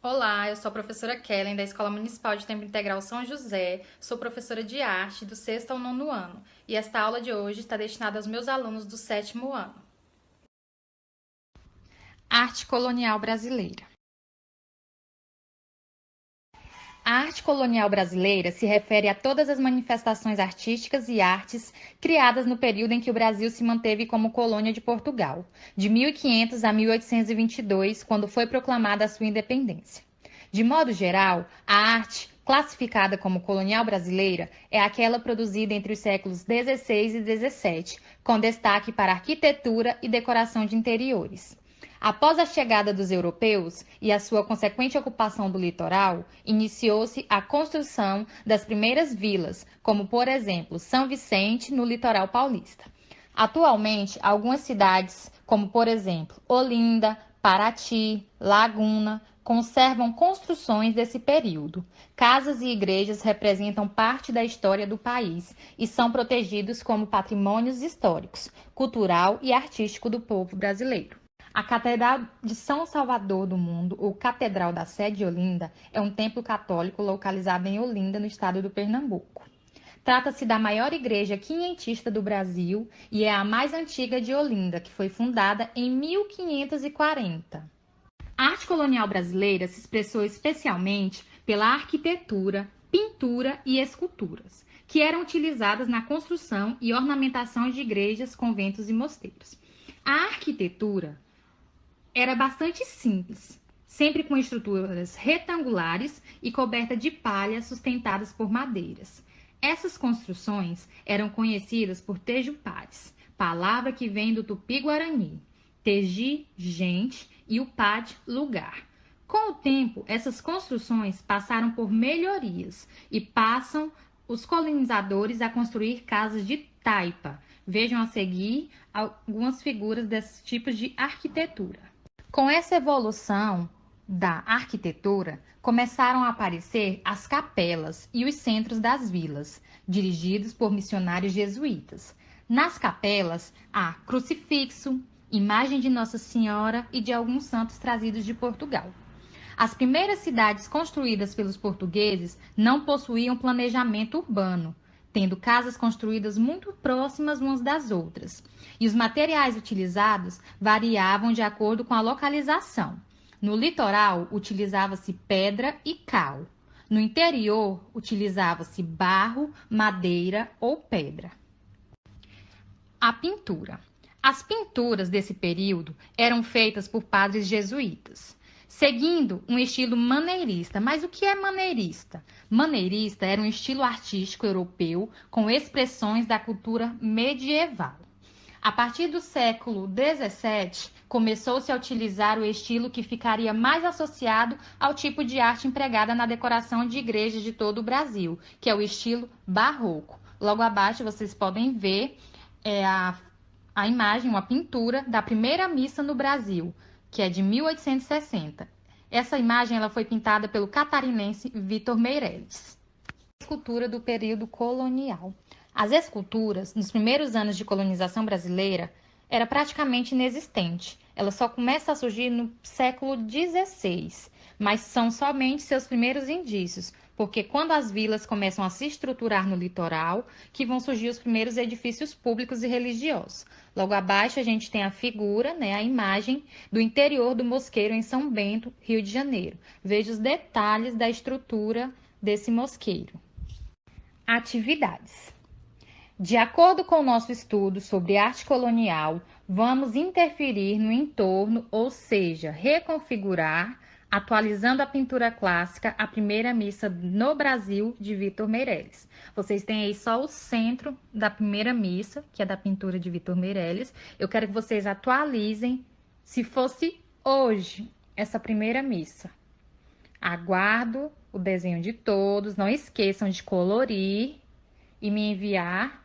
Olá, eu sou a professora Kellen, da Escola Municipal de Tempo Integral São José, sou professora de arte do sexto ao nono ano, e esta aula de hoje está destinada aos meus alunos do sétimo ano. Arte colonial brasileira. A arte colonial brasileira se refere a todas as manifestações artísticas e artes criadas no período em que o Brasil se manteve como colônia de Portugal, de 1500 a 1822, quando foi proclamada a sua independência. De modo geral, a arte, classificada como colonial brasileira, é aquela produzida entre os séculos XVI e XVII, com destaque para arquitetura e decoração de interiores. Após a chegada dos europeus e a sua consequente ocupação do litoral, iniciou-se a construção das primeiras vilas, como por exemplo São Vicente, no litoral paulista. Atualmente, algumas cidades, como por exemplo Olinda, Paraty, Laguna, conservam construções desse período. Casas e igrejas representam parte da história do país e são protegidos como patrimônios históricos, cultural e artístico do povo brasileiro. A Catedral de São Salvador do Mundo, ou Catedral da Sé de Olinda, é um templo católico localizado em Olinda, no estado do Pernambuco. Trata-se da maior igreja quinhentista do Brasil e é a mais antiga de Olinda, que foi fundada em 1540. A arte colonial brasileira se expressou especialmente pela arquitetura, pintura e esculturas, que eram utilizadas na construção e ornamentação de igrejas, conventos e mosteiros. A arquitetura era bastante simples, sempre com estruturas retangulares e coberta de palha sustentadas por madeiras. Essas construções eram conhecidas por tejupares, palavra que vem do tupi-guarani. Teji, gente, e upad, lugar. Com o tempo, essas construções passaram por melhorias e passam os colonizadores a construir casas de taipa. Vejam a seguir algumas figuras desses tipos de arquitetura. Com essa evolução da arquitetura, começaram a aparecer as capelas e os centros das vilas, dirigidos por missionários jesuítas. Nas capelas há crucifixo, imagem de Nossa Senhora e de alguns santos trazidos de Portugal. As primeiras cidades construídas pelos portugueses não possuíam planejamento urbano, tendo casas construídas muito próximas umas das outras, e os materiais utilizados variavam de acordo com a localização. No litoral, utilizava-se pedra e cal. No interior, utilizava-se barro, madeira ou pedra. A pintura. As pinturas desse período eram feitas por padres jesuítas, seguindo um estilo maneirista. Mas o que é maneirista? Maneirista era um estilo artístico europeu com expressões da cultura medieval. A partir do século XVII, começou-se a utilizar o estilo que ficaria mais associado ao tipo de arte empregada na decoração de igrejas de todo o Brasil, que é o estilo barroco. Logo abaixo vocês podem ver a imagem, uma pintura da primeira missa no Brasil, que é de 1860. Essa imagem ela foi pintada pelo catarinense Vitor Meirelles. Escultura do período colonial. As esculturas, nos primeiros anos de colonização brasileira, era praticamente inexistente. Ela só começa a surgir no século XVI, mas são somente seus primeiros indícios, porque quando as vilas começam a se estruturar no litoral, que vão surgir os primeiros edifícios públicos e religiosos. Logo abaixo a gente tem a figura, a imagem do interior do Mosqueiro em São Bento, Rio de Janeiro. Veja os detalhes da estrutura desse mosqueiro. Atividades. De acordo com o nosso estudo sobre arte colonial, vamos interferir no entorno, ou seja, reconfigurar, atualizando a pintura clássica, a primeira missa no Brasil, de Vitor Meirelles. Vocês têm aí só o centro da primeira missa, que é da pintura de Vitor Meirelles. Eu quero que vocês atualizem se fosse hoje essa primeira missa. Aguardo o desenho de todos, não esqueçam de colorir e me enviar